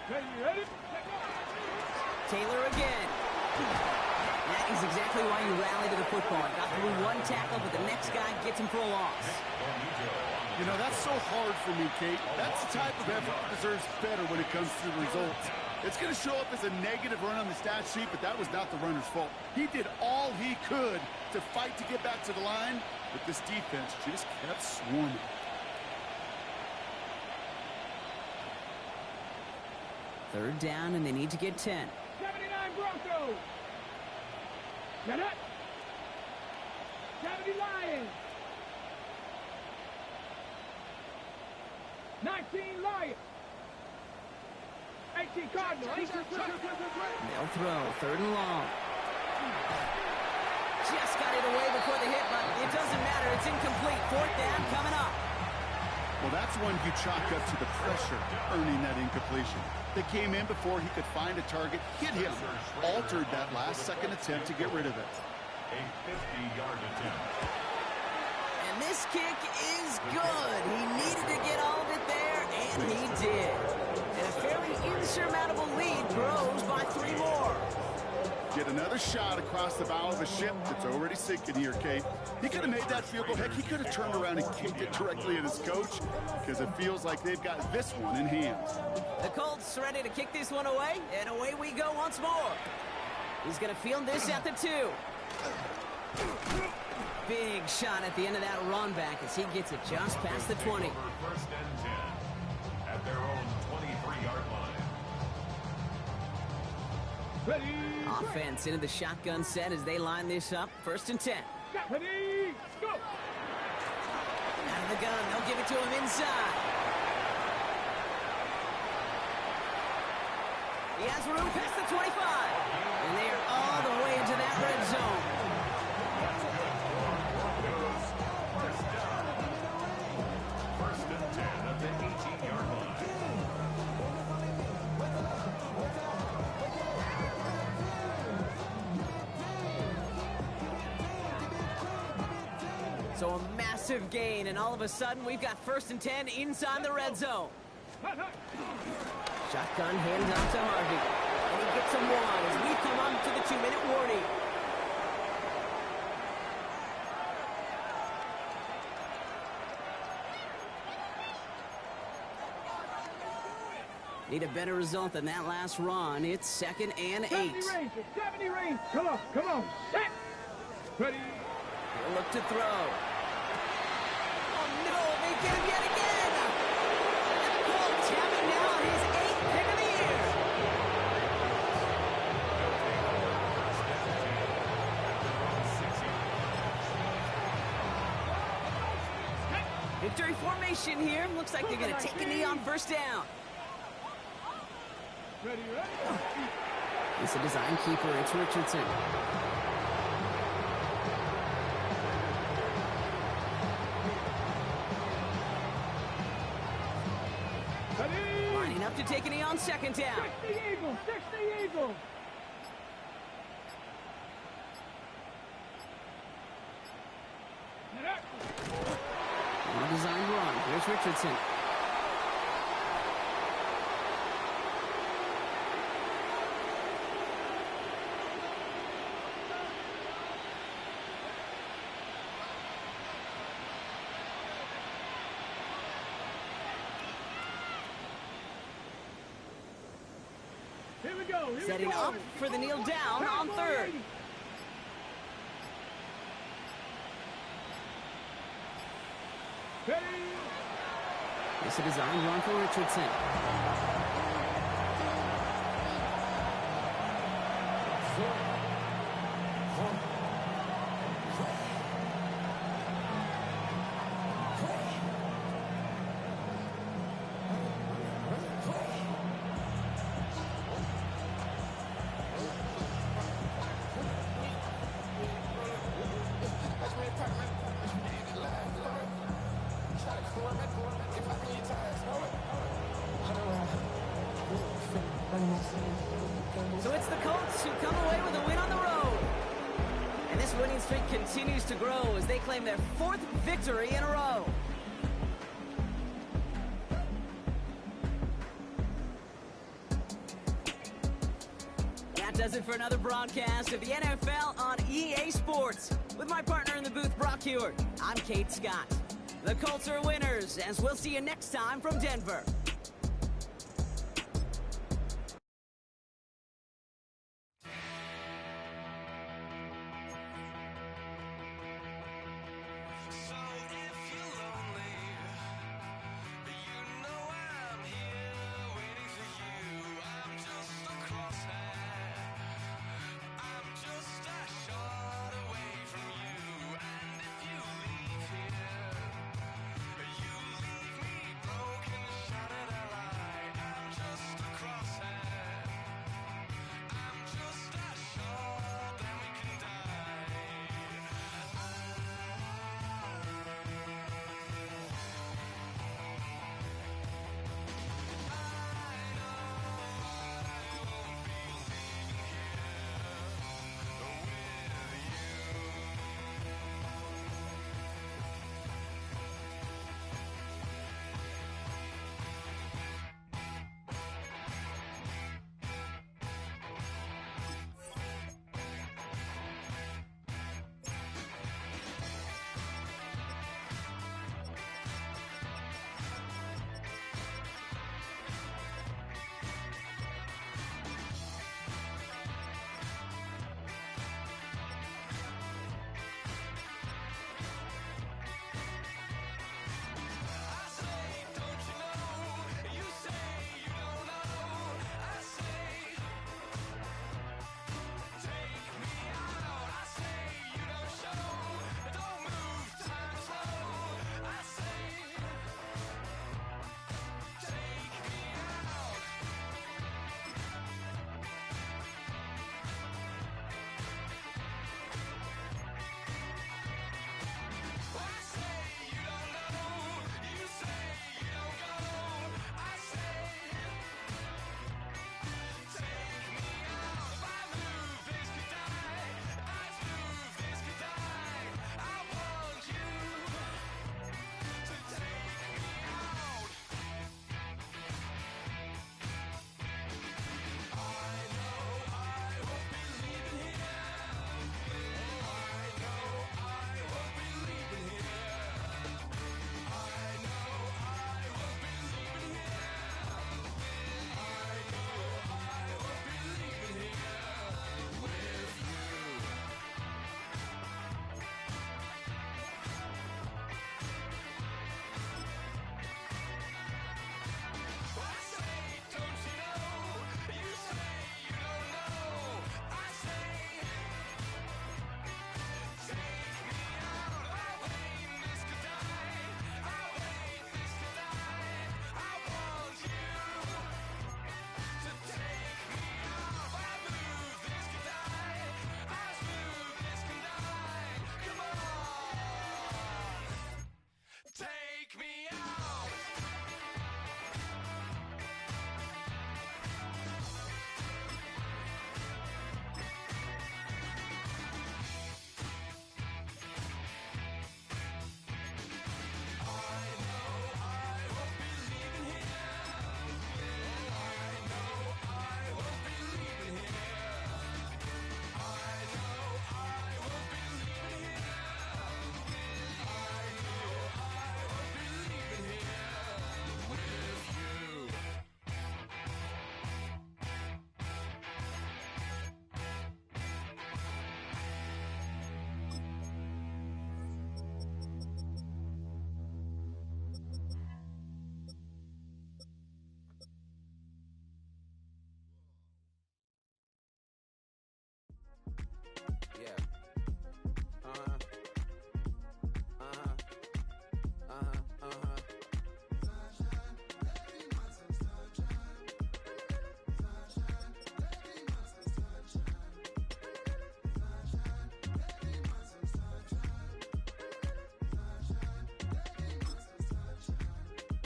Ready, ready? Taylor again. That is exactly why you rally to the football. Got through one tackle, but the next guy gets him for a loss. You know, that's so hard for me, Kate. That's the type of effort that deserves better when it comes to the results. It's going to show up as a negative run on the stat sheet, but that was not the runner's fault. He did all he could to fight to get back to the line, but this defense just kept swarming. Third down, and they need to get 10. 79 Broncos! Get it! 70 Lions! 19 Lions! 18 Cardinals! 18 They'll throw, 3rd and long. Just got it away before the hit, but it doesn't matter. It's incomplete. 4th down coming up. Well, that's one you chalk up to the pressure earning that incompletion. They came in before he could find a target, hit him, altered that last-second attempt to get rid of it. A 50-yard attempt. And this kick is good. He needed to get all of it there, and he did. And a fairly insurmountable lead grows by 3 more. Get another shot across the bow of a ship that's already sinking here, Kate. He could have made that field goal. Heck, he could have turned around and kicked it directly at his coach because it feels like they've got this one in hand. The Colts ready to kick this one away, and away we go once more. He's going to field this at the 2. Big shot at the end of that run back as he gets it just past the 20. First and 10 at their own 23-yard line. Ready? Offense into the shotgun set as they line this up. 1st and 10. Ready? Go! Out of the gun. They'll give it to him inside. He has room past the 25. And they are all the way into that red zone. First down. First and 10 at the 18-yard line. So a massive gain, and all of a sudden, we've got first and 10 inside the red zone. Shotgun handoff to Harvey. And he gets him one as we come up to the 2-minute warning. Need a better result than that last run. It's 2nd and 8. 70 range, 70 range. Come on, set. Ready. He'll look to throw. Oh no, they get him yet again. And Colts have it now, his 8th pick of the year. Victory formation here. Looks like they're going to take a knee on first down. Ready. It's a design keeper. It's Richardson. Ready. Lining up to take a knee on second down. 60 Eagles. Well designed run. Here's Richardson. Here we go. Setting up for the kneel down on third. Ready. It's a design run for Richardson. So it's the Colts who come away with a win on the road. And this winning streak continues to grow as they claim their 4th victory in a row. That does it for another broadcast of the NFL on EA Sports. With my partner in the booth, Brock Hewitt, I'm Kate Scott. The Colts are winners, as we'll see you next time from Denver.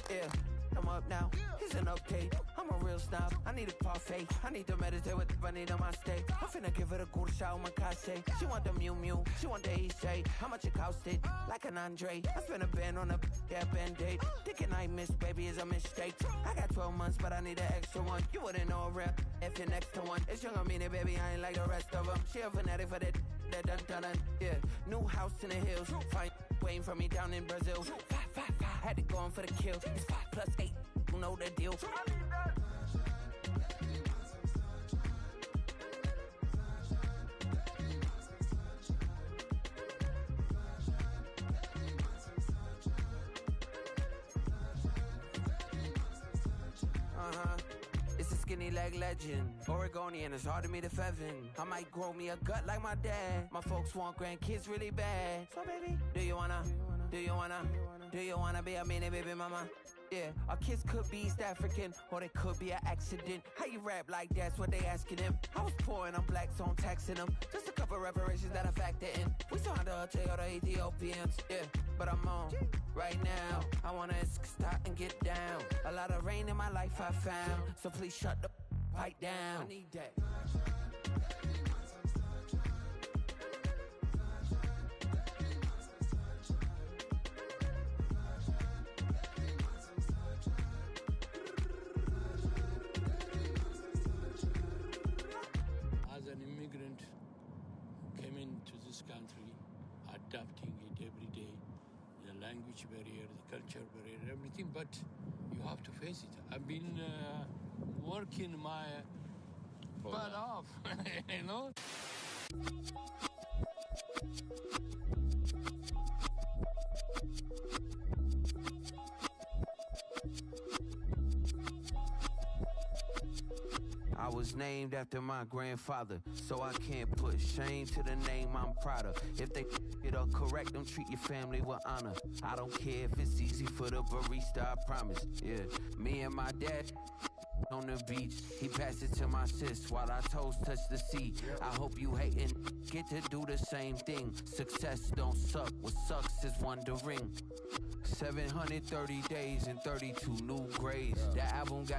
Yeah, I'm up now. Here's an update. I'm a real snob. I need a parfait. I need to meditate with the bunny on my stay. I'm finna give it a good shot with my cachet. She want the Mew Mew. She want the Eastside. How much it costed? Like an Andre. I spent a band on a that band-aid. Thinking I miss, baby, is a mistake. I got 12 months, but I need an extra one. You wouldn't know a rap if you're next to one. It's young, I mean it, baby. I ain't like the rest of them. She a fanatic for that dun. Yeah, new house in the hills. Fine, waiting for me down in Brazil. 5, had to go on for the kill. It's 5 plus 8. You know the deal. It's a skinny leg legend. Oregonian, it's hard to meet a Fevin. I might grow me a gut like my dad. My folks want grandkids really bad. So baby, do you wanna be a mini baby mama? Yeah, our kids could be East African, or they could be an accident. How you rap like that's what they asking him. I was poor and I'm black, so I'm taxing them. Just a couple reparations that I factor in. We saw the Toyota Ethiopians, yeah, but I'm on right now. I wanna stop and get down. A lot of rain in my life I found, so please shut the fight down. I need that. As an immigrant who came into this country, adapting it every day, the language barrier, the culture barrier, everything, but you have to face it. I've been working my butt off, you know? I was named after my grandfather, so I can't put shame to the name I'm proud of. If they it up correct, don't treat your family with honor. I don't care if it's easy for the barista, I promise. Yeah, me and my dad on the beach, he passed it to my sis while our toes touch the sea. I hope you hatin' get to do the same thing. Success don't suck, what sucks is wondering. 730 days and 32 new grades. The album got